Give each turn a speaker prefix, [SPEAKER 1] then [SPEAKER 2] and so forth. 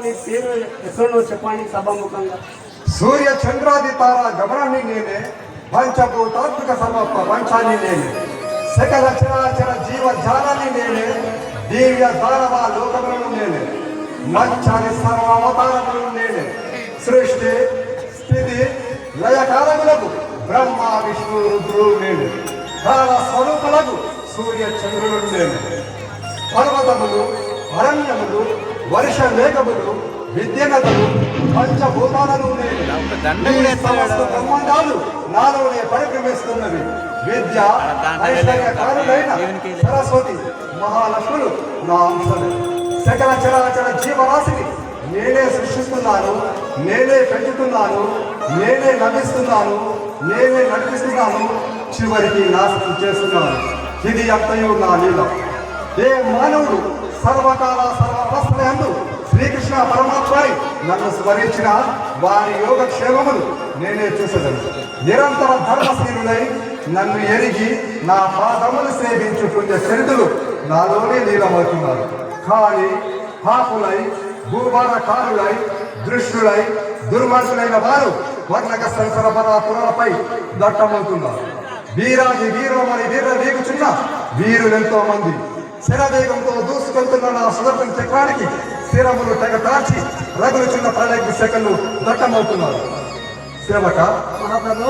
[SPEAKER 1] మీ పేరు ఎక్కడో చెప్పండి సభాముఖంగా.
[SPEAKER 2] సూర్య చంద్రాది తార గమనాన్ని నేనే, పంచభూతాత్మక సమత్వ వంశాన్ని నేనే, సకల చరాచర జీవ జాలాన్ని నేనే, దివ్య దానవ లోకములను నేనే, మచ్చాని సర్వావతారములను నేనే, సృష్టి స్థితి లయకారములకు బ్రహ్మ విష్ణు రుద్రుడు నేనే, కాల స్వరూపులకు సూర్య చంద్రుడు నేనే, పర్వతములు అరణ్యములు వర్ష మేఘములు విద్యనదులు పంచభూతాలను సమస్త బ్రహ్మాండాలు నాలోనే పరిక్రమిస్తున్నవి. విద్య ఐశ్వర్యకారులైన సరస్వతి మహాలక్ష్ములు నా అంశలు. సకల చరాచర జీవరాశిని నేనే సృష్టిస్తున్నాను, నేనే పెంచుతున్నాను, నేనే నవ్విస్తున్నాను, నేనే నడిపిస్తున్నాను, చివరికి నాశనం చేస్తున్నాను. ఇది అంతయు నా లీల. ఏ మానవుడు సర్వకాల సర్వప్రశ్నయందు శ్రీకృష్ణ పరమాత్మని నన్ను స్మరించిన వారి యోగక్షేమములు నేనే చూసేదను. నిరంతర ధర్మశీలులై నన్ను ఎరిగి నా పాదములు సేవించుకునే చరితులు నాలోనే లీలమవుతున్నారు. కానీ పాపులై భూభారకారులై దృష్టులై దుర్మార్గులైన వారు వర్ణక సరసరపరాపురాలపై దట్టమవుతున్నారు. వీరాది వీరమని వీరుచున్న వీరులెంతో మంది శరవేగంతో దూసుకెళ్తున్న నా సుదర్శన చక్రానికి శిరములు తెగతార్చి రగులుచున్న ప్రళయ శాఖలు దట్టమవుతున్నారు. సేవక
[SPEAKER 1] మహాప్రభు